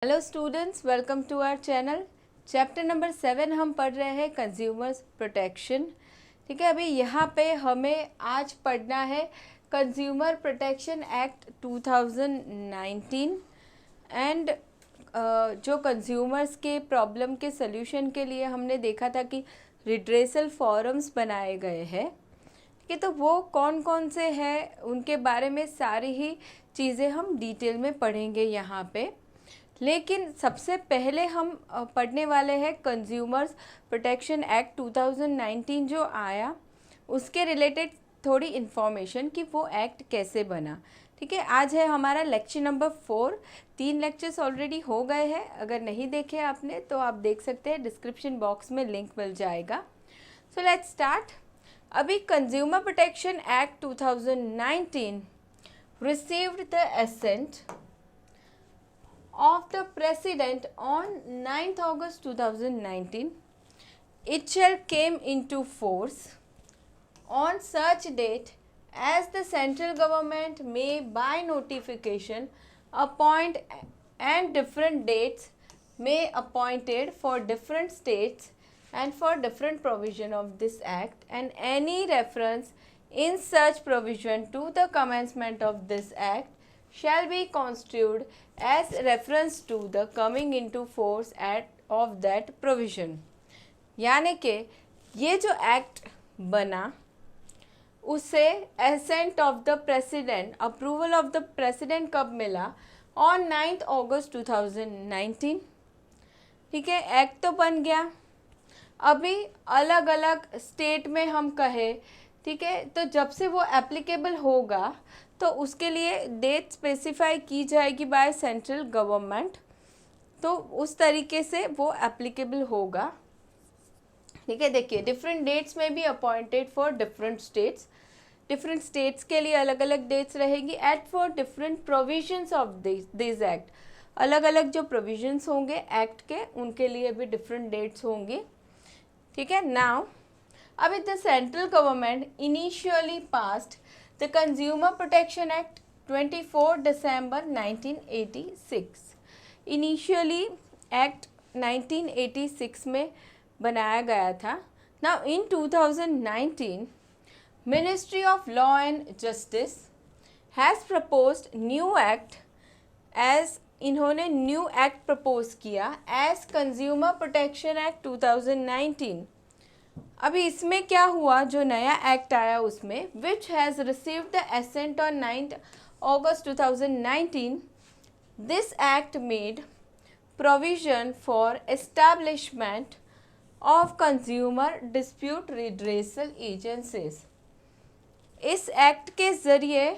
Hello students, welcome to our channel. Chapter number 7 हम पढ़ रहे हैं कंज्यूमर्स प्रोटेक्शन। ठीक है, अभी यहाँ पे हमें आज पढ़ना है कंज्यूमर प्रोटेक्शन एक्ट 2019 एंड जो कंज्यूमर्स के प्रॉब्लम के सल्यूशन के लिए हमने देखा था कि रिड्रेसल फॉरम्स बनाए गए हैं। ठीक है, तो वो कौन कौन से हैं उनके बारे में सारी ही चीज़ें हम डिटेल में पढ़ेंगे यहाँ पे। लेकिन सबसे पहले हम पढ़ने वाले हैं कंज्यूमर्स प्रोटेक्शन एक्ट 2019 जो आया, उसके रिलेटेड थोड़ी इन्फॉर्मेशन कि वो एक्ट कैसे बना। ठीक है, आज है हमारा लेक्चर नंबर 4। 3 लेक्चर्स ऑलरेडी हो गए हैं, अगर नहीं देखे आपने तो आप देख सकते हैं, डिस्क्रिप्शन बॉक्स में लिंक मिल जाएगा। So let's start. अभी consumer protection act 2019 received the assent of the President on 9th August 2019. It shall came into force on such date as the central government may by notification appoint, and different dates may appointed for different states and for different provision of this act, and any reference in such provision to the commencement of this act shall be construed as reference to the coming into force of that provision। यानी कि ये जो act बना उसे ascent of the president, approval of the president कब मिला? On 9th अगस्त 2019। ठीक है, एक्ट तो बन गया। अभी अलग अलग स्टेट में हम कहे, ठीक है, तो जब से वो एप्लीकेबल होगा तो उसके लिए डेट स्पेसिफाई की जाएगी बाय सेंट्रल गवर्नमेंट, तो उस तरीके से वो एप्लीकेबल होगा। ठीक है, देखिए डिफरेंट डेट्स में भी appointed for different states, different states के लिए अलग अलग डेट्स रहेगी। At for different provisions of this act, अलग अलग जो प्रोविजंस होंगे एक्ट के, उनके लिए भी डिफरेंट डेट्स होंगी। ठीक है, नाउ अभी the central government initially passed the Consumer Protection Act 24 December 1986। Initially act 1986 में बनाया गया था। Now in 2019 Ministry of Law and Justice has proposed new act, as इन्होंने न्यू एक्ट प्रपोज किया एज कंज्यूमर प्रोटेक्शन एक्ट 2019। अभी इसमें क्या हुआ, जो नया एक्ट आया उसमें which has received the assent on 9th August 2019, this act made provision for establishment of consumer dispute redressal agencies. इस एक्ट के ज़रिए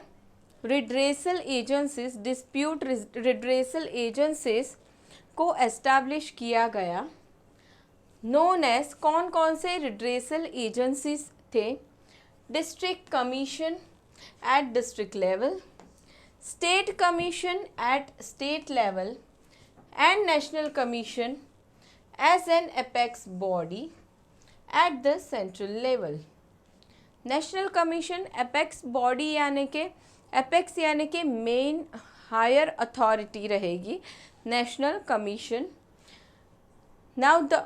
redressal agencies, dispute redressal agencies को एस्टैब्लिश किया गया। नोन एज, कौन कौन से रिड्रेसल एजेंसीज थे? District commission at district level, state commission at state level, and national commission as an apex body at the central level. National commission apex body यानी कि apex यानी कि मेन हायर अथॉरिटी रहेगी national commission. Now the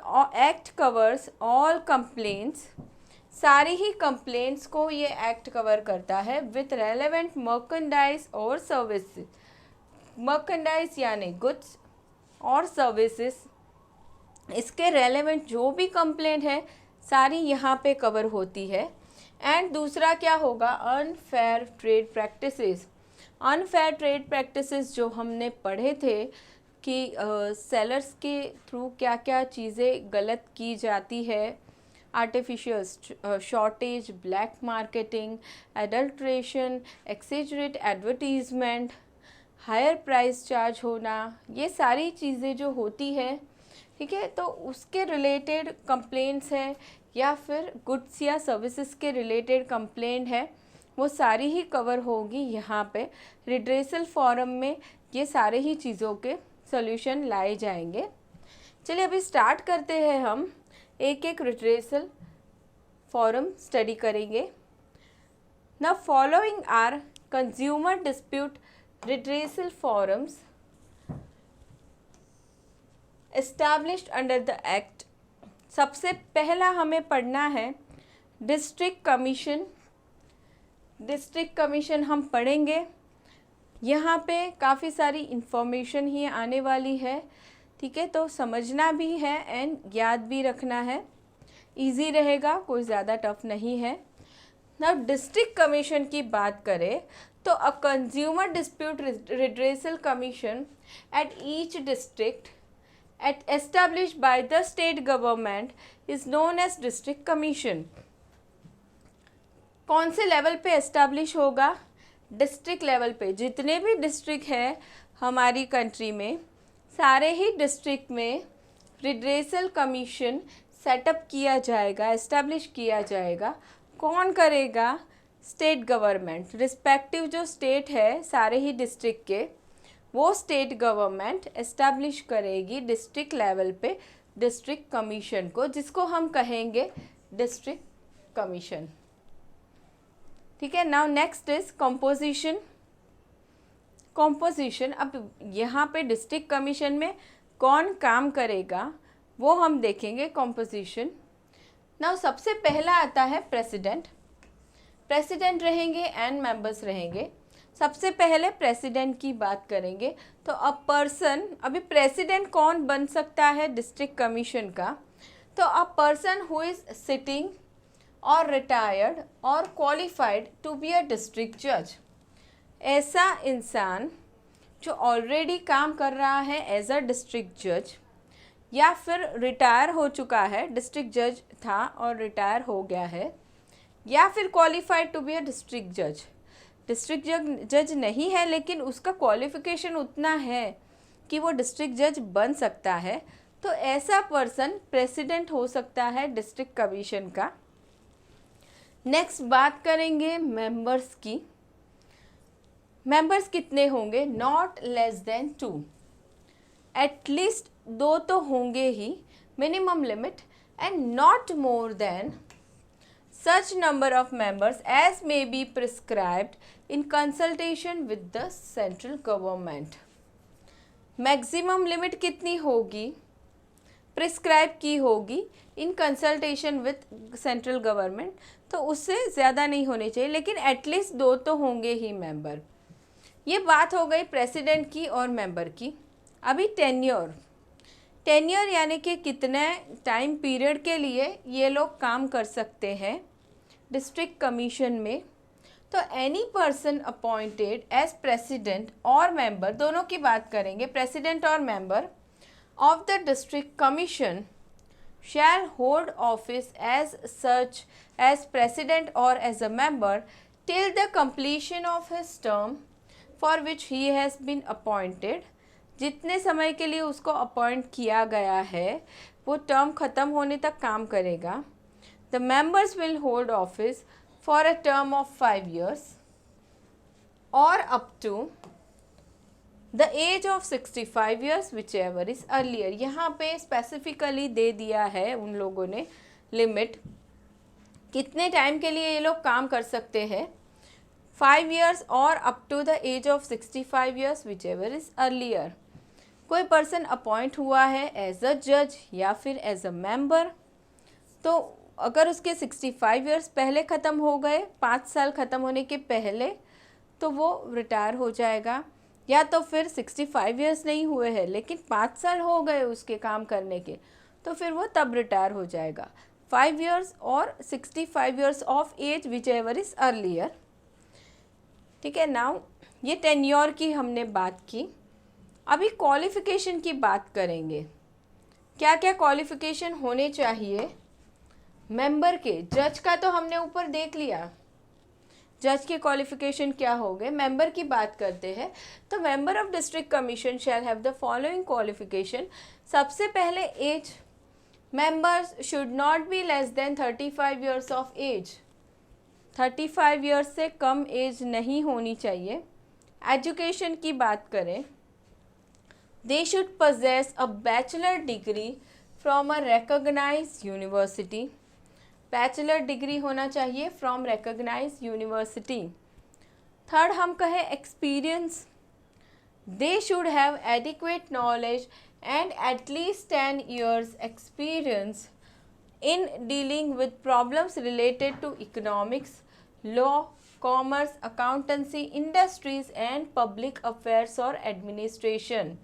act covers all complaints, सारी ही complaints को ये act cover करता है विथ रेलेवेंट मर्केंडाइज और सर्विसेज। मर्केंडाइज यानी गुड्स और सर्विसेज, इसके रेलेवेंट जो भी कंप्लेंट है सारी यहाँ पे कवर होती है। एंड दूसरा क्या होगा? Unfair trade practices. Unfair trade practices जो हमने पढ़े थे कि सेलर्स के थ्रू क्या क्या चीज़ें गलत की जाती है, artificial shortage, black marketing, adulteration, exaggerate advertisement, higher price charge होना, ये सारी चीज़ें जो होती है, ठीक है, तो उसके रिलेटेड कंप्लेंट्स हैं या फिर गुड्स या सर्विसेज के रिलेटेड कंप्लेंट है, वो सारी ही कवर होगी यहाँ पे। रिड्रेसल फॉरम में ये सारे ही चीज़ों के सॉल्यूशन लाए जाएंगे। चलिए अभी स्टार्ट करते हैं, हम एक एक रिड्रेसल फॉरम स्टडी करेंगे। Now following are consumer dispute redressal forums established under the act. सबसे पहला हमें पढ़ना है डिस्ट्रिक्ट कमीशन। डिस्ट्रिक्ट कमीशन हम पढ़ेंगे। यहाँ पे काफ़ी सारी इंफॉर्मेशन ही आने वाली है, ठीक है, तो समझना भी है एंड याद भी रखना है। इजी रहेगा, कोई ज़्यादा टफ नहीं है। ना डिस्ट्रिक्ट कमीशन की बात करें तो a consumer dispute redressal commission at each district at established by the state government is known as district commission. कौन से लेवल पे एस्टैब्लिश होगा? डिस्ट्रिक्ट लेवल पे। जितने भी डिस्ट्रिक्ट है हमारी कंट्री में, सारे ही डिस्ट्रिक्ट में रिड्रेसल कमीशन सेटअप किया जाएगा, एस्टैब्लिश किया जाएगा। कौन करेगा? State government. रिस्पेक्टिव जो स्टेट है सारे ही डिस्ट्रिक्ट के, वो स्टेट गवर्नमेंट एस्टैब्लिश करेगी डिस्ट्रिक्ट लेवल पे डिस्ट्रिक्ट कमीशन को, जिसको हम कहेंगे डिस्ट्रिक्ट कमीशन। ठीक है। Now next is composition. Composition, अब यहाँ पे डिस्ट्रिक्ट कमीशन में कौन काम करेगा वो हम देखेंगे। कंपोजिशन नाउ सबसे पहला आता है प्रेसिडेंट। प्रेसिडेंट रहेंगे एंड मेंबर्स रहेंगे। सबसे पहले प्रेसिडेंट की बात करेंगे तो अ पर्सन, अभी प्रेसिडेंट कौन बन सकता है डिस्ट्रिक्ट कमीशन का? तो a person who is sitting और रिटायर्ड और qualified to be a district जज। ऐसा इंसान जो ऑलरेडी काम कर रहा है एज अ डिस्ट्रिक्ट जज या फिर रिटायर हो चुका है, डिस्ट्रिक्ट जज था और रिटायर हो गया है, या फिर qualified to be a district जज। डिस्ट्रिक्ट जज नहीं है लेकिन उसका क्वालिफिकेशन उतना है कि वो डिस्ट्रिक्ट जज बन सकता है, तो ऐसा पर्सन प्रेसिडेंट हो सकता है डिस्ट्रिक्ट कमीशन का। नेक्स्ट बात करेंगे मेंबर्स की। मेंबर्स कितने होंगे? Not less then 2। एटलीस्ट 2 तो होंगे ही, minimum limit, and not more than such number of members as may be prescribed in consultation with the central government। Maximum limit कितनी होगी? प्रिस्क्राइब की होगी in consultation with central government, तो उससे ज़्यादा नहीं होनी चाहिए, लेकिन एटलीस्ट 2 तो होंगे ही मेंबर। ये बात हो गई प्रेसिडेंट की और मेंबर की। अभी टेन्योर। टेन्योर यानी कि कितने टाइम पीरियड के लिए ये लोग काम कर सकते हैं डिस्ट्रिक्ट कमीशन में। तो any person appointed as president और मेंबर, दोनों की बात करेंगे, प्रेसिडेंट और member of the district commission shall hold office as such as president और as a member till the completion of his term for which he has been appointed. जितने समय के लिए उसको अपॉइंट किया गया है वो टर्म ख़त्म होने तक काम करेगा। The members will hold office for a term of 5 years or up to the age of 65 years whichever is earlier। यहाँ पे स्पेसिफिकली दे दिया है उन लोगों ने लिमिट, कितने टाइम के लिए ये लोग काम कर सकते हैं, 5 years और up to the age of 65 years whichever is earlier। कोई पर्सन अपॉइंट हुआ है एज अ जज या फिर एज अ मेंबर, तो अगर उसके 65 इयर्स पहले ख़त्म हो गए, 5 साल ख़त्म होने के पहले, तो वो रिटायर हो जाएगा। या तो फिर 65 इयर्स नहीं हुए हैं लेकिन 5 साल हो गए उसके काम करने के, तो फिर वो तब रिटायर हो जाएगा। 5 इयर्स और 65 years of age whichever is earlier. ठीक है। नाउ ये टेन्योर की हमने बात की। अभी क्वालिफ़िकेशन की बात करेंगे। क्या क्या क्वालिफ़िकेशन होने चाहिए मेंबर के? जज का तो हमने ऊपर देख लिया, जज के क्वालिफिकेशन क्या हो गए। मेंबर की बात करते हैं तो member of district commission shall have the following qualification. सबसे पहले age, members should not be less than 35 years of age. 35 years से कम एज नहीं होनी चाहिए। एजुकेशन की बात करें, दे should possess a bachelor degree from a recognized university। Bachelor degree होना चाहिए फ्रॉम रिकॉग्नाइज्ड यूनिवर्सिटी। थर्ड हम कहें experience, they should have adequate knowledge and at least 10 years experience in dealing with problems related to economics, law, commerce, accountancy, industries and public affairs or administration.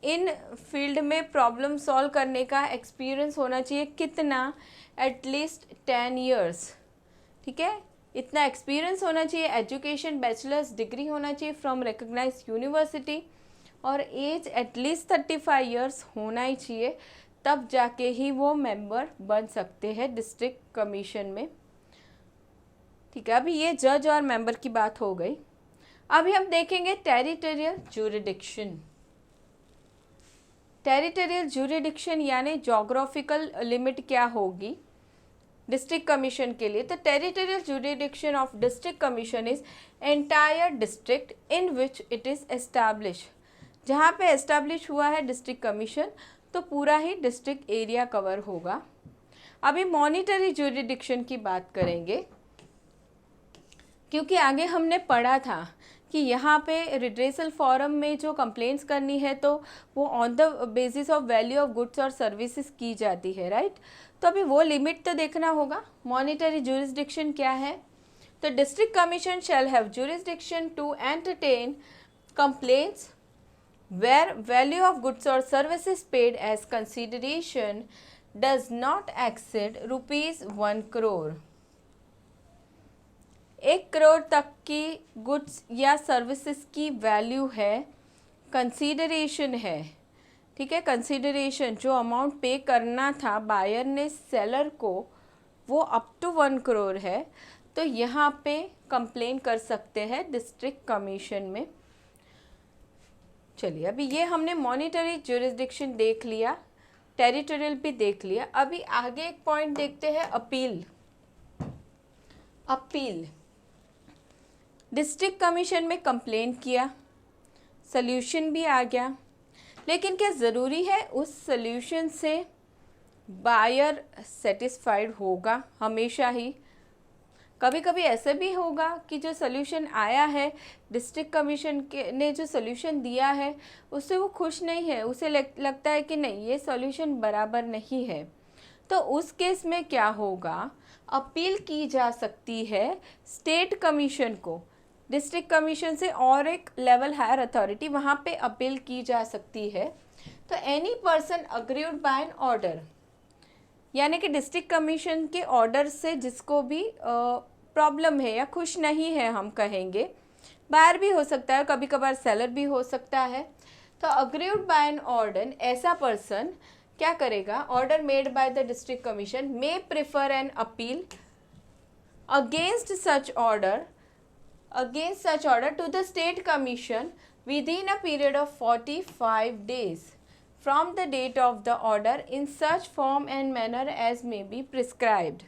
In field में problem solve करने का experience होना चाहिए कितना, at least 10 years, ठीक है, इतना experience होना चाहिए। एजुकेशन बैचलर्स डिग्री होना चाहिए फ्रॉम रिकग्नाइज यूनिवर्सिटी और एज एटलीस्ट 35 ईयर्स होना ही चाहिए, तब जाके ही वो मेंबर बन सकते हैं डिस्ट्रिक्ट कमीशन में, ठीक है। अभी ये जज और मेंबर की बात हो गई। अभी हम देखेंगे टेरिटोरियल ज्यूरिडिक्शन। टेरिटोरियल ज्यूरिडिक्शन यानी जोग्राफिकल लिमिट क्या होगी डिस्ट्रिक्ट कमीशन के लिए। तो territorial jurisdiction of district commission is entire district in which it is establish. जहाँ पे एस्टैब्लिश हुआ है डिस्ट्रिक्ट कमीशन तो पूरा ही डिस्ट्रिक्ट एरिया कवर होगा। अभी मॉनिटरी ज्यूरिडिक्शन की बात करेंगे, क्योंकि आगे हमने पढ़ा था कि यहाँ पे रिड्रेसल फॉरम में जो कंप्लेंट्स करनी है तो वो on the basis of value of goods और सर्विसेज की जाती है, राइट। तो अभी वो लिमिट तो देखना होगा। मॉनिटरी ज्यूरिसडिक्शन क्या है, तो district commission shall have jurisdiction to entertain complaints where value of goods or services paid as consideration does not exceed ₹1 crore। 1 crore तक की गुड्स या सर्विसेज की वैल्यू है, कंसीडरेशन है, ठीक है। कंसीडरेशन जो अमाउंट पे करना था बायर ने सेलर को वो अप टू 1 करोड़ है, तो यहाँ पे कंप्लेन कर सकते हैं डिस्ट्रिक्ट कमीशन में। चलिए, अभी ये हमने मॉनिटरी ज्यूरिसडिक्शन देख लिया, टेरिटोरियल भी देख लिया। अभी आगे एक पॉइंट देखते हैं, अपील। अपील, डिस्ट्रिक्ट कमीशन में कंप्लेन किया, सल्यूशन भी आ गया, लेकिन क्या ज़रूरी है उस सल्यूशन से बायर सेटिस्फाइड होगा हमेशा ही? कभी कभी ऐसे भी होगा कि जो सल्यूशन आया है डिस्ट्रिक्ट कमीशन के ने जो सल्यूशन दिया है उससे वो खुश नहीं है, उसे लगता है कि नहीं ये सल्यूशन बराबर नहीं है, तो उस केस में क्या होगा, अपील की जा सकती है स्टेट कमीशन को। डिस्ट्रिक्ट कमीशन से और एक लेवल हायर अथॉरिटी, वहाँ पे अपील की जा सकती है। तो any person aggrieved by an order, यानी कि डिस्ट्रिक्ट कमीशन के ऑर्डर से जिसको भी प्रॉब्लम है या खुश नहीं है, हम कहेंगे बायर भी हो सकता है, कभी कभार सेलर भी हो सकता है। तो अग्रीव्ड बाय एन ऑर्डर, ऐसा पर्सन क्या करेगा, order made by the district commission may prefer an appeal against such order to the state commission within a period of 45 days from the date of the order in such form and manner as may be prescribed।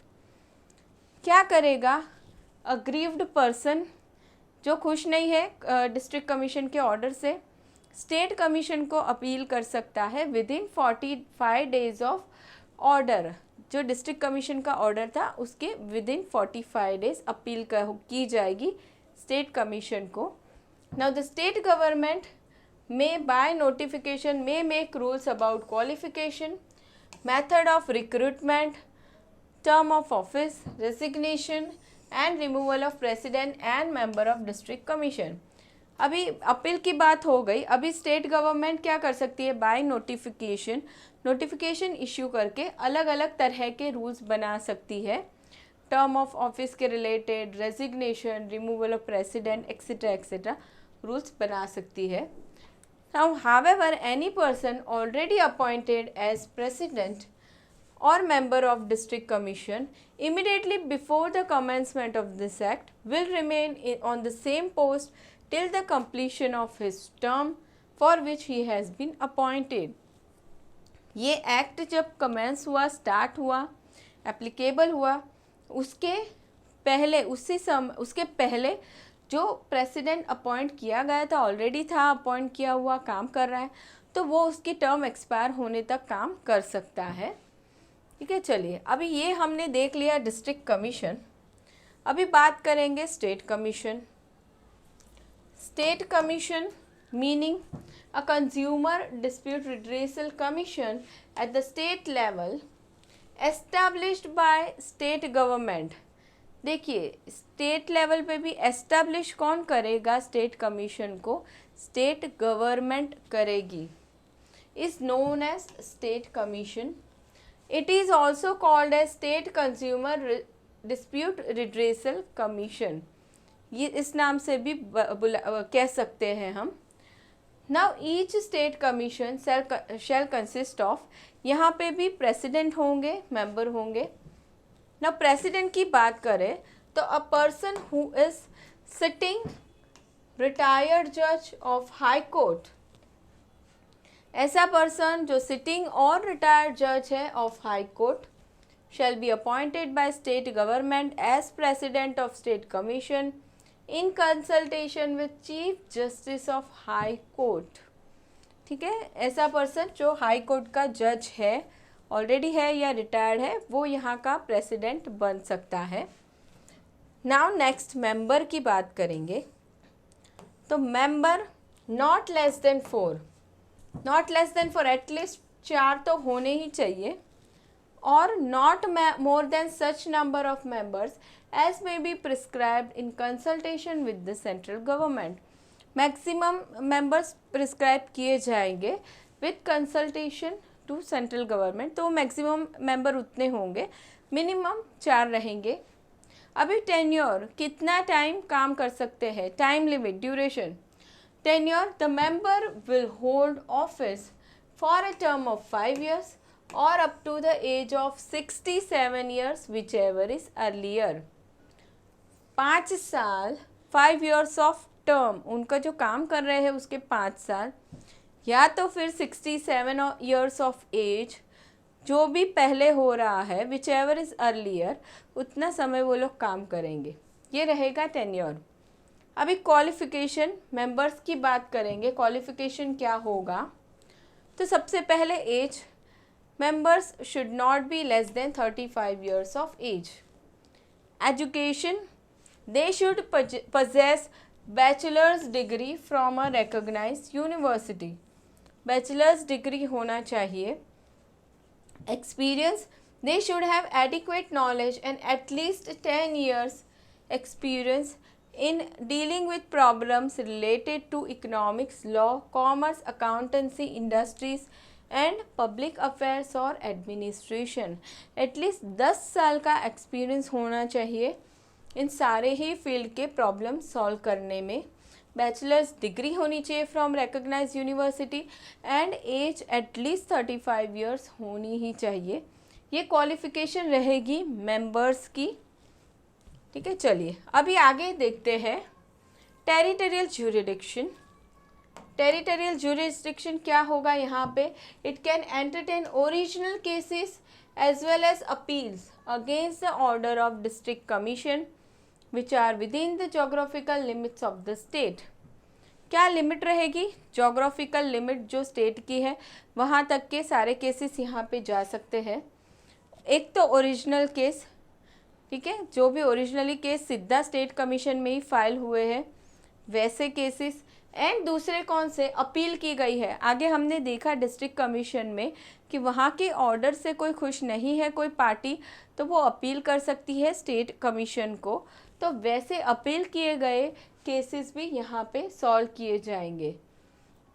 क्या करेगा, aggrieved person जो खुश नहीं है district commission के order से, state commission को appeal कर सकता है with in 45 days of order. जो डिस्ट्रिक्ट कमीशन का ऑर्डर था उसके विद इन 45 days अपील की जाएगी स्टेट कमीशन को। Now the state government may by notification may make rules about qualification, method of recruitment, term of office, resignation and removal of president and member of district commission। अभी appeal की बात हो गई, अभी state government क्या कर सकती है, बाय नोटिफिकेशन इश्यू करके अलग अलग तरह के रूल्स बना सकती है, टर्म ऑफ ऑफिस के related, resignation, removal of president etcetera etcetera rules बना सकती है। Now, however, any person already appointed as president or member of district commission immediately before the commencement of this act will remain on the same post till the completion of his term for which he has been appointed। ये act जब commence हुआ, start हुआ, applicable हुआ, उसके पहले जो president appoint किया गया था, ऑलरेडी था अपॉइंट किया हुआ, काम कर रहा है, तो वो उसकी टर्म एक्सपायर होने तक काम कर सकता है, ठीक है। चलिए, अभी ये हमने देख लिया डिस्ट्रिक्ट कमीशन। अभी बात करेंगे state commission. State commission meaning a consumer dispute redressal commission at the state level established by state government. देखिए स्टेट लेवल पे भी एस्टैब्लिश कौन करेगा स्टेट कमीशन को, स्टेट गवर्नमेंट करेगी, is known as state commission. It is also called as state consumer dispute redressal commission, ये इस नाम से भी कह सकते हैं हम. Now each state commission shall consist of, यहाँ पे भी प्रेसिडेंट होंगे, मेंबर होंगे. नाउ प्रेसिडेंट की बात करें तो a person who is sitting retired जज ऑफ हाई कोर्ट, ऐसा पर्सन जो सिटिंग और रिटायर्ड जज है of high court, shall be appointed by state government as president of state commission in consultation with chief justice of high court. ठीक है, ऐसा person जो हाई कोर्ट का जज है, ऑलरेडी है या रिटायर्ड है, वो यहाँ का प्रेसिडेंट बन सकता है. नाउ नेक्स्ट मेंबर की बात करेंगे. तो member not less than 4, not less than 4 at least 4 तो होने ही चाहिए, और not more than such number of members as may be prescribed in consultation with the central government. Maximum members prescribe किए जाएंगे with consultation to central government, तो maximum member उतने होंगे, मिनिमम 4 रहेंगे. अभी टेन्योर, कितना टाइम काम कर सकते हैं, time limit, duration. Tenure, the member will hold office for a term of 5 years और up to the age of 67 years whichever is earlier. 5 साल, 5 years ऑफ टर्म, उनका जो काम कर रहे हैं उसके 5 साल, या तो फिर 67 years ऑफ एज, जो भी पहले हो रहा है, विच एवर इज़ अर्लियर, उतना समय वो लोग काम करेंगे. ये रहेगा टेन्योर. अभी क्वालिफिकेशन, मेंबर्स की बात करेंगे. क्वालिफिकेशन क्या होगा, तो सबसे पहले age, members should not be less than 35 years of age. Education, they should possess bachelor's degree from a recognized university, bachelor's degree होना चाहिए. Experience, they should have adequate knowledge and at least 10 years experience in dealing with problems related to economics, law, commerce, accountancy, industries and public affairs और administration. At least 10 साल का experience होना चाहिए इन सारे ही फील्ड के प्रॉब्लम सॉल्व करने में. बैचलर्स डिग्री होनी चाहिए from recognised university and age at least 35 years होनी ही चाहिए. ये क्वालिफिकेशन रहेगी मेंबर्स की. ठीक है, चलिए अभी आगे देखते हैं टेरिटोरियल ज्यूरिडिक्शन. टेरिटोरियल ज्यूरिडिक्शन क्या होगा यहाँ पे, it can entertain original cases as well as appeals against the order of district commission which are within the geographical limits of the state. क्या लिमिट रहेगी, जोग्राफिकल लिमिट जो state की है वहाँ तक के सारे केसेस यहाँ पे जा सकते हैं. एक तो ओरिजिनल केस, ठीक है, जो भी ओरिजिनली केस सीधा स्टेट कमीशन में ही फाइल हुए हैं वैसे केसेस, एंड दूसरे कौन से, अपील की गई है. आगे हमने देखा डिस्ट्रिक्ट कमीशन में कि वहाँ के ऑर्डर से कोई खुश नहीं है कोई पार्टी, तो वो अपील कर सकती है स्टेट कमीशन को. तो वैसे अपील किए गए केसेस भी यहाँ पे सॉल्व किए जाएंगे.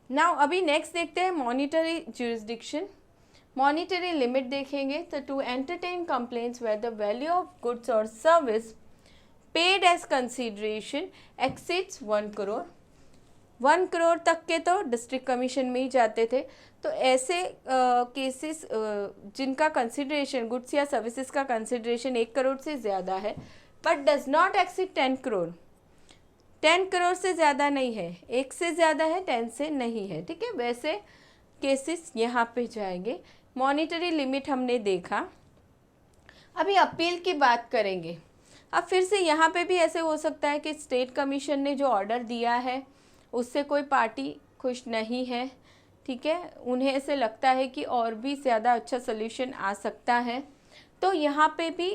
नाउ अभी नेक्स्ट देखते हैं मॉनिटरी ज्यूरिसडिक्शन. मॉनिटरी लिमिट देखेंगे तो to entertain complaints where the value of goods और service paid as consideration exceeds 1 crore. 1 crore तक के तो डिस्ट्रिक्ट कमीशन में ही जाते थे. तो ऐसे केसेस जिनका कंसिडरेशन गुड्स या सर्विसेज का कंसिडरेशन 1 crore से ज़्यादा है but does not exceed 10 crore. 10 crore से ज़्यादा नहीं है, 1 से ज़्यादा है, 10 से नहीं है. ठीक है, वैसे केसेस यहाँ पे जाएंगे. मॉनिटरी लिमिट हमने देखा. अभी अपील की बात करेंगे. अब फिर से यहाँ पे भी ऐसे हो सकता है कि स्टेट कमीशन ने जो ऑर्डर दिया है उससे कोई पार्टी खुश नहीं है. ठीक है, उन्हें ऐसे लगता है कि और भी ज़्यादा अच्छा सोल्यूशन आ सकता है. तो यहाँ पे भी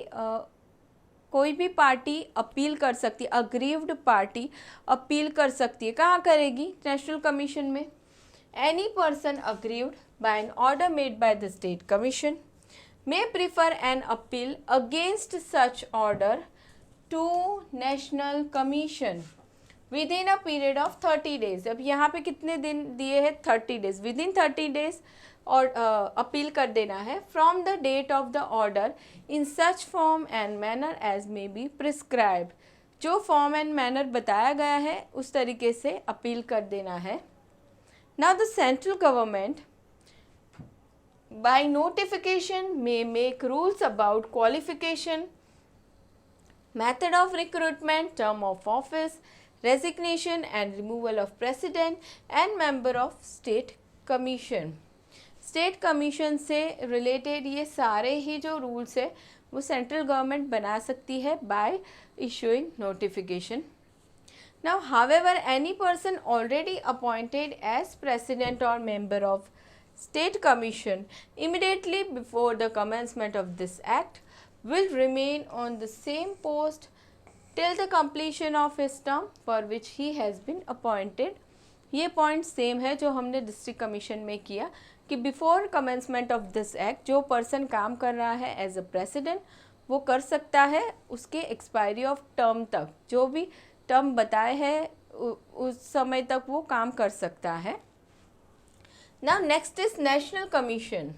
कोई भी पार्टी अपील कर सकती है, अग्रीव्ड पार्टी अपील कर सकती है। कहाँ करेगी? नेशनल कमीशन में। Any person aggrieved by an order made by the state commission may prefer an appeal against such order to national commission within a period of 30 days। अब यहाँ पे कितने दिन दिए हैं? 30 days। within 30 days और appeal कर देना है from the date of the order in such form and manner as may be prescribed। जो फॉर्म एंड मैनर बताया गया है उस तरीके से अपील कर देना है। Now the central government by notification may make rules about qualification, method of recruitment, term of office, resignation and removal of president and member of state commission। State commission से रिलेटेड ये सारे ही जो rules है वो central government बना सकती है by issuing notification. Now however any person already appointed as president और member of State Commission immediately before the commencement of this act will remain on the same post till the completion of his term for which he has been appointed। ये point same है जो हमने district commission में किया कि before commencement of this act जो person काम कर रहा है एज अ प्रेसिडेंट वो कर सकता है उसके एक्सपायरी ऑफ टर्म तक, जो भी टर्म बताए हैं उस समय तक वो काम कर सकता है। Now next is national commission.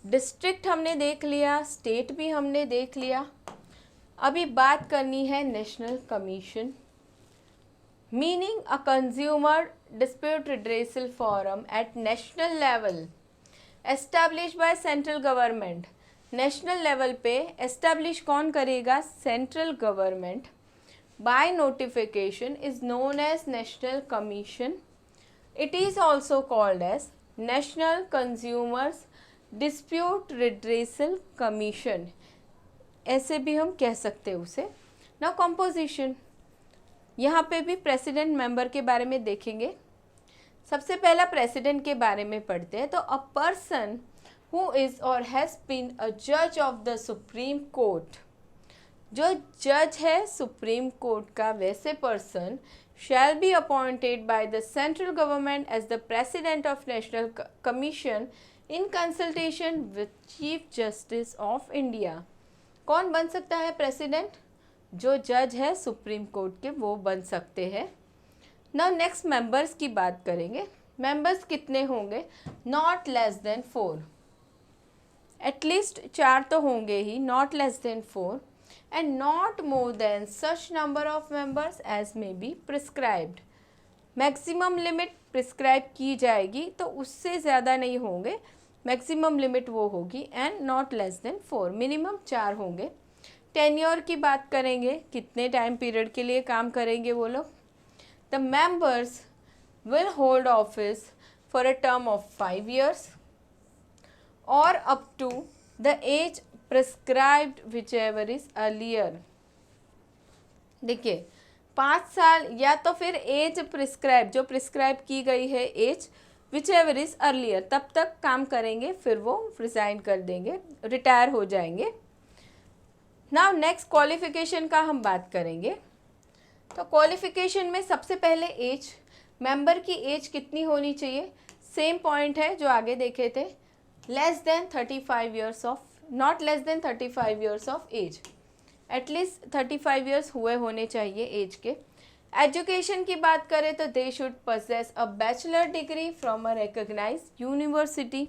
District हमने देख लिया, स्टेट भी हमने देख लिया, अभी बात करनी है national commission. Meaning a consumer dispute redressal forum at national level establish by central government. National level पे एस्टैब्लिश कौन करेगा? Central government. By notification is known as national commission. It is also called as National Consumers Dispute Redressal Commission। ऐसे भी हम कह सकते हैं उसे। Now composition, यहाँ पे भी प्रेसिडेंट मेंबर के बारे में देखेंगे। सबसे पहला प्रेसिडेंट के बारे में पढ़ते हैं। तो अ पर्सन हु इज़ और हैज़ बीन अ जज ऑफ द सुप्रीम कोर्ट, जो जज है सुप्रीम कोर्ट का वैसे person shall be appointed by the central government as the president of national commission in consultation with chief justice of India। कौन बन सकता है प्रेसिडेंट? जो जज है सुप्रीम कोर्ट के वो बन सकते हैं। नाउ नेक्स्ट मेंबर्स की बात करेंगे। मेंबर्स कितने होंगे? नॉट लेस देन 4, एटलीस्ट 4 तो होंगे ही, not less than 4 and not more than such number of members as may be prescribed। Maximum limit prescribe की जाएगी तो उससे ज़्यादा नहीं होंगे, मैक्सिमम लिमिट वो होगी। And not less than 4, minimum 4 होंगे। टेन्योर की बात करेंगे, कितने टाइम पीरियड के लिए काम करेंगे वो लोग? The members will hold office for a term of 5 years और up to the age prescribed whichever is earlier। देखिए 5 साल या तो फिर एज प्रिस्क्राइब, जो प्रिस्क्राइब की गई है एज, whichever is earlier, तब तक काम करेंगे, फिर वो रिज़ाइन कर देंगे, रिटायर हो जाएंगे। नाउ नेक्स्ट क्वालिफिकेशन का हम बात करेंगे। तो क्वालिफिकेशन में सबसे पहले एज, मेंबर की एज कितनी होनी चाहिए? सेम पॉइंट है जो आगे देखे थे, less than 35 years of, not less than 35 years of age, at least 35 years हुए होने चाहिए एज के। एजुकेशन की बात करें तो they should possess a bachelor degree from a recognised university,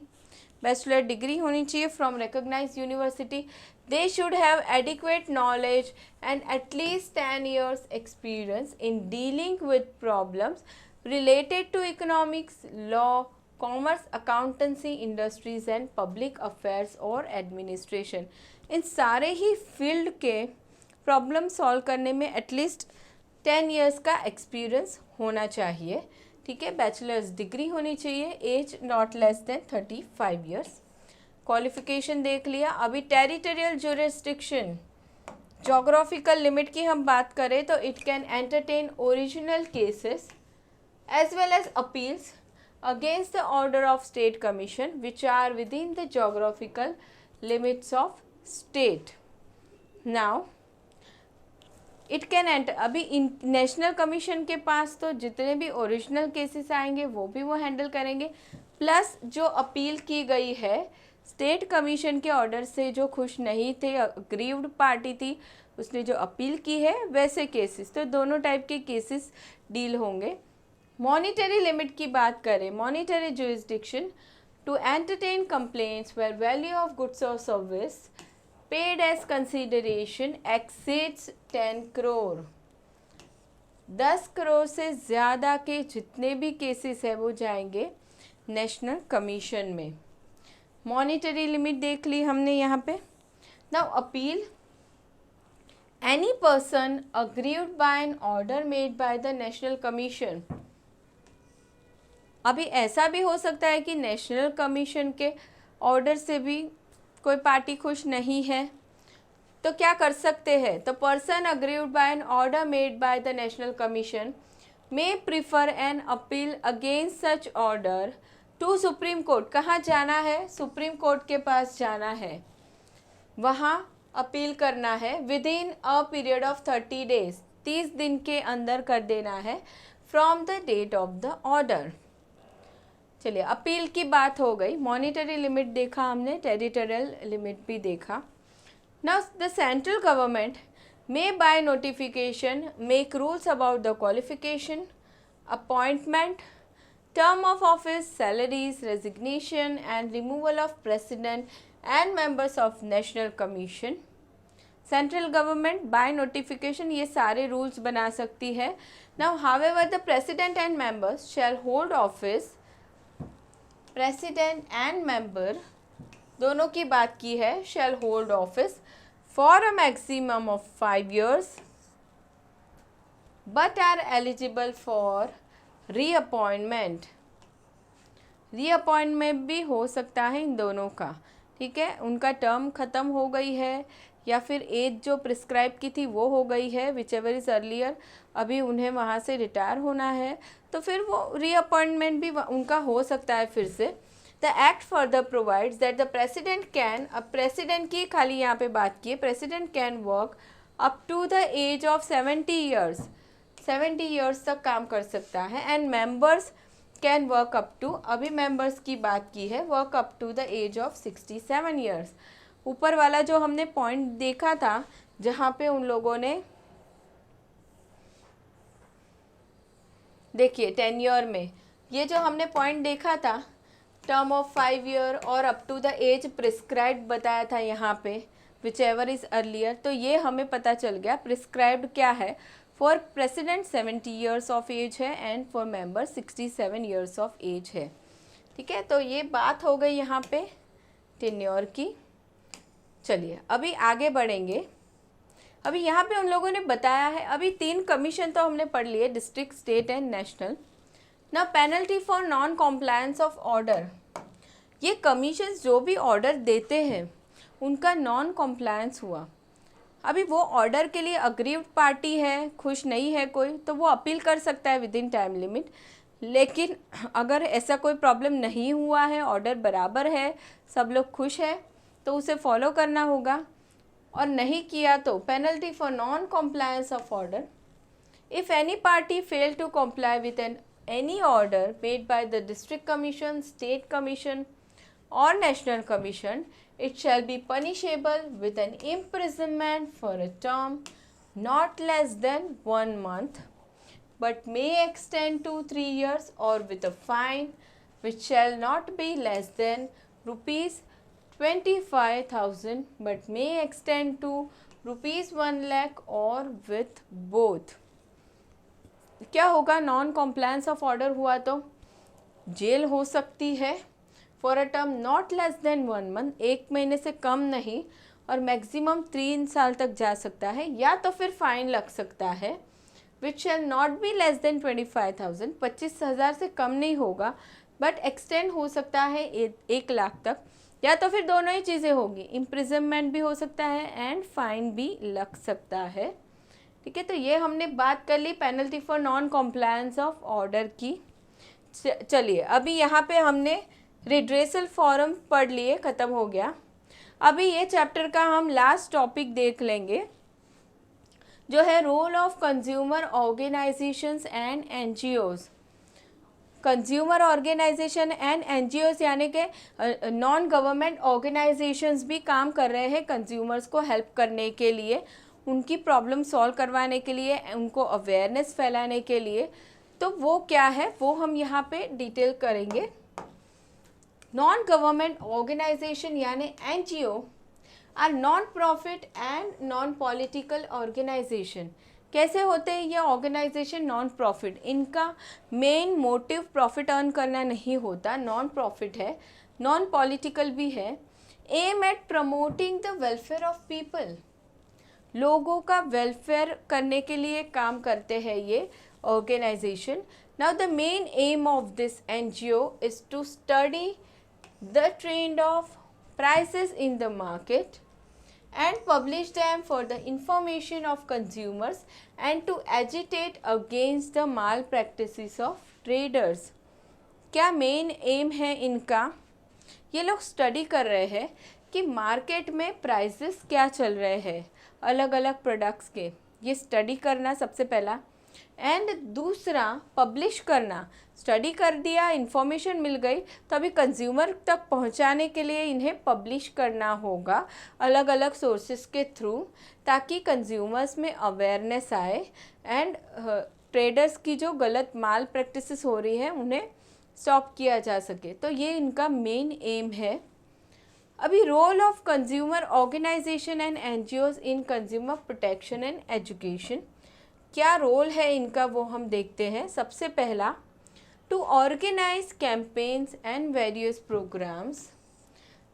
bachelor degree होनी चाहिए from recognised university. They should have adequate knowledge and at least 10 years experience in dealing with problems related to economics, law, commerce, accountancy, industries and public affairs और administration. इन सारे ही field के problem solve करने में at least 10 years का experience होना चाहिए। ठीक है, बैचलर्स डिग्री होनी चाहिए, age not less than 35 years। Qualification देख लिया। अभी टेरिटोरियल जुरिस्डिक्शन, जोग्राफिकल लिमिट की हम बात करें तो it can entertain original cases as well as appeals against the order of state commission which are within the geographical limits of state। Now it can enter, अभी national commission के पास तो जितने भी ओरिजिनल केसेस आएंगे वो भी वो handle करेंगे, प्लस जो अपील की गई है स्टेट कमीशन के ऑर्डर से, जो खुश नहीं थे, अग्रीव्ड पार्टी थी, उसने जो अपील की है वैसे केसेस, तो दोनों टाइप के केसेस डील होंगे। मॉनिटरी लिमिट की बात करें, monetary jurisdiction to entertain complaints where value of goods और service paid as consideration exceeds 10 crore. 10 crore से ज़्यादा के जितने भी केसेस है वो जाएंगे नेशनल कमीशन में। मॉनिटरी लिमिट देख ली हमने यहाँ पे। Now appeal, any person aggrieved by an order made by the national commission. अभी ऐसा भी हो सकता है कि नेशनल कमीशन के ऑर्डर से भी कोई पार्टी खुश नहीं है, तो क्या कर सकते हैं, तो person aggrieved by an order made by the national commission may prefer an appeal against such order to supreme court. कहाँ जाना है, सुप्रीम कोर्ट के पास जाना है, वहाँ अपील करना है within a period of 30 days, 30 दिन के अंदर कर देना है from the date of the order. चलिए, अपील की बात हो गई, मॉनिटरी लिमिट देखा हमने, टेरिटोरियल लिमिट भी देखा। Now the central government may by notification make rules about the qualification, appointment, term of office, salaries, resignation and removal of president and members of national commission. Central government by notification ये सारे rules बना सकती है। Now however the president and members shell hold office, president and member दोनों की बात की है, शैल hold office for a maximum of 5 years but are eligible for reappointment. Reappointment भी हो सकता है इन दोनों का, ठीक है, उनका टर्म ख़त्म हो गई है या फिर एज जो प्रिस्क्राइब की थी वो हो गई है, विच एवर इज़ अर्लियर, अभी उन्हें वहाँ से रिटायर होना है, तो फिर वो रीअपॉइंटमेंट भी उनका हो सकता है फिर से। The Act further provides that the President can, अब President की खाली यहाँ पे बात की है, President can work up to the age of 70 years, 70 years तक काम कर सकता है, and members can work up to, अभी members की बात की है, work up to the age of 67 years। ऊपर वाला जो हमने पॉइंट देखा था जहाँ पे उन लोगों ने, देखिए टेन्योर में ये जो हमने पॉइंट देखा था, टर्म ऑफ 5 ईयर और up to the age prescribed बताया था यहाँ पे, विच एवर इज़ अर्लियर, तो ये हमें पता चल गया प्रिस्क्राइब्ड क्या है। For president 70 years of age है and for member 67 years of age है, ठीक है, तो ये बात हो गई यहाँ पे टेन्योर की। चलिए अभी आगे बढ़ेंगे। अभी यहाँ पे उन लोगों ने बताया है, अभी 3 कमीशन तो हमने पढ़ लिए, डिस्ट्रिक्ट, स्टेट एंड नेशनल। ना penalty for non compliance of order, ये कमीशंस जो भी ऑर्डर देते हैं उनका नॉन कॉम्प्लायंस हुआ, अभी वो ऑर्डर के लिए अग्रीव्ड पार्टी है, खुश नहीं है कोई, तो वो अपील कर सकता है विद इन टाइम लिमिट। लेकिन अगर ऐसा कोई प्रॉब्लम नहीं हुआ है, ऑर्डर बराबर है, सब लोग खुश है, तो उसे फॉलो करना होगा, और नहीं किया तो penalty for non compliance of order. If any party fail to comply with an any order made by the district commission, state commission or national commission, it shall be punishable with an imprisonment for a term not less than 1 month but may extend to 3 years, or with a fine which shall not be less than rupees 25,000 but may extend to rupees 1 lakh, or with both। क्या होगा, non compliance of order हुआ तो jail हो सकती है for a term not less then 1 month, 1 महीने से कम नहीं, और मैक्सिमम 3 साल तक जा सकता है, या तो फिर फाइन लग सकता है which shall not be less than 25,000, 25,000 से कम नहीं होगा, बट एक्सटेंड हो सकता है 1 लाख तक, या तो फिर दोनों ही चीज़ें होगी, इम्प्रिजनमेंट भी हो सकता है एंड फाइन भी लग सकता है, ठीक है। तो ये हमने बात कर ली penalty for non compliance of order की। चलिए अभी यहाँ पे हमने रिड्रेसल फॉरम पढ़ लिए, ख़त्म हो गया। अभी ये चैप्टर का हम लास्ट टॉपिक देख लेंगे, जो है role of consumer organisations and NGOs. Consumer organisation and NGOs यानी कि नॉन गवर्नमेंट ऑर्गेनाइजेशंस भी काम कर रहे हैं कंज्यूमर्स को हेल्प करने के लिए, उनकी प्रॉब्लम सॉल्व करवाने के लिए, उनको अवेयरनेस फैलाने के लिए। तो वो क्या है वो हम यहाँ पे डिटेल करेंगे। नॉन गवर्नमेंट ऑर्गेनाइजेशन यानी NGO are non profit and non political organisation. कैसे होते हैं ये ऑर्गेनाइजेशन नॉन प्रॉफिट? इनका मेन मोटिव प्रॉफिट अर्न करना नहीं होता, नॉन प्रॉफिट है, नॉन पॉलिटिकल भी है। Aim at promoting the welfare of people, लोगों का वेलफेयर करने के लिए काम करते हैं ये organisation. Now the main aim of this NGO is to study the trend of prices in the market and publish them for the information of consumers and to agitate against the malpractices of traders। क्या main aim है इनका? ये लोग study कर रहे हैं कि market में प्राइसेस क्या चल रहे हैं अलग अलग प्रोडक्ट्स के, ये स्टडी करना सबसे पहला। एंड दूसरा पब्लिश करना, स्टडी कर दिया, इंफॉर्मेशन मिल गई, तो अभी कंज्यूमर तक पहुंचाने के लिए इन्हें पब्लिश करना होगा अलग अलग सोर्सेस के थ्रू, ताकि कंज्यूमर्स में अवेयरनेस आए एंड ट्रेडर्स की जो गलत माल प्रैक्टिसेस हो रही है उन्हें स्टॉप किया जा सके। तो ये इनका मेन एम है। अभी role of consumer organisation and NGOs in consumer protection and education, क्या रोल है इनका वो हम देखते हैं। सबसे पहला, to organise campaigns and various programmes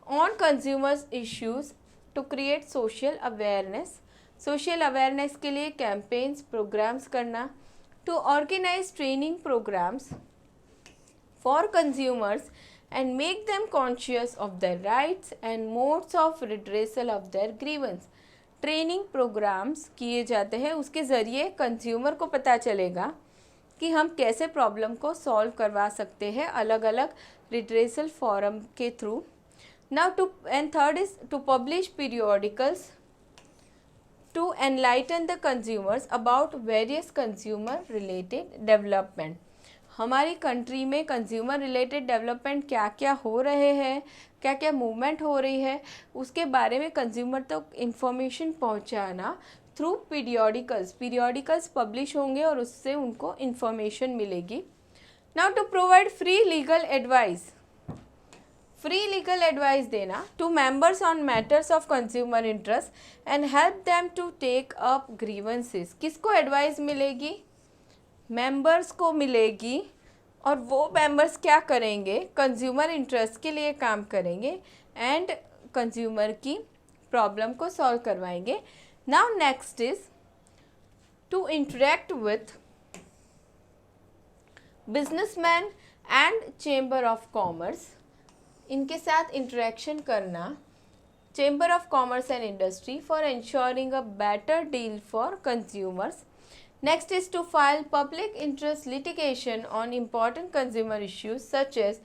on consumers issues to create social awareness, social awareness के लिए कैंपेन्स प्रोग्राम्स करना। To organise training programmes for consumers and make them conscious of their rights and modes of redressal of their grievance। Training programmes किए जाते हैं, उसके ज़रिए consumer को पता चलेगा कि हम कैसे प्रॉब्लम को सॉल्व करवा सकते हैं अलग अलग रिड्रेसल फोरम के through. Now two and third is to publish periodicals to enlighten the consumers about various consumer related development. हमारी कंट्री में कंज्यूमर रिलेटेड डेवलपमेंट क्या क्या हो रहे हैं, क्या क्या मूवमेंट हो रही है, उसके बारे में कंज्यूमर तक इंफॉर्मेशन पहुंचाना थ्रू पीरियोडिकल्स पब्लिश होंगे और उससे उनको इंफॉर्मेशन मिलेगी। Now to provide free legal advice, free legal advice देना to members on matters of consumer interest and help them to take up grievances. किसको एडवाइस मिलेगी? मेंबर्स को मिलेगी, और वो मेंबर्स क्या करेंगे? कंज्यूमर इंटरेस्ट के लिए काम करेंगे एंड कंज्यूमर की प्रॉब्लम को सॉल्व करवाएंगे। Now next is to interact with businessman and chamber of commerce, इनके साथ इंटरेक्शन करना, chamber of commerce and industry for ensuring a better deal for consumers। Next is to file public interest litigation on important consumer issues such as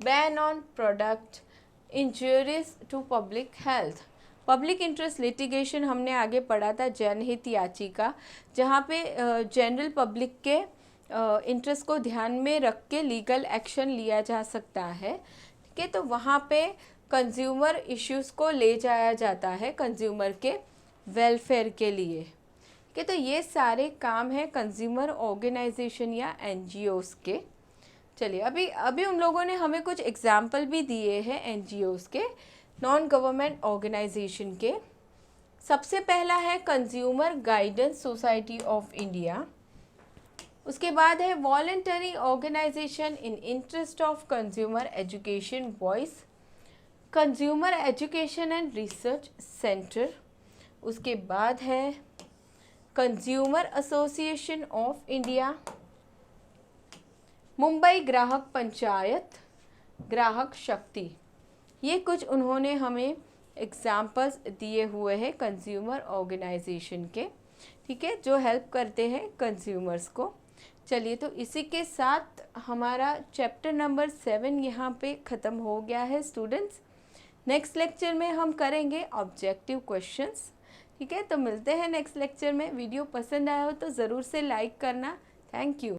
ban on product injuries to public health। Public interest litigation हमने आगे पढ़ा था जनहित याचिका, जहाँ पे general public के interest को ध्यान में रख के लीगल एक्शन लिया जा सकता है। ठीक है, तो वहाँ पे कंज्यूमर इश्यूज़ को ले जाया जाता है कंज्यूमर के वेलफेयर के लिए। कि तो ये सारे काम हैं कंज्यूमर ऑर्गेनाइजेशन या एनजीओज़ के। चलिए अभी उन लोगों ने हमें कुछ एग्जाम्पल भी दिए हैं एनजीओज़ के, नॉन गवर्नमेंट ऑर्गेनाइजेशन के। सबसे पहला है consumer guidance society of India, उसके बाद है voluntary organisation in interest of consumer education voice, consumer education and research centre, उसके बाद है consumer association of India, Mumbai Grahak Panchayat, ग्राहक शक्ति। ये कुछ उन्होंने हमें एग्जाम्पल्स दिए हुए हैं कंज्यूमर ऑर्गेनाइजेशन के, ठीक है, जो हेल्प करते हैं कंज्यूमर्स को। चलिए, तो इसी के साथ हमारा चैप्टर नंबर 7 यहाँ पे ख़त्म हो गया है स्टूडेंट्स। नेक्स्ट लेक्चर में हम करेंगे ऑब्जेक्टिव क्वेश्चंस। ठीक है, तो मिलते हैं नेक्स्ट लेक्चर में। वीडियो पसंद आया हो तो ज़रूर से लाइक करना। Thank you.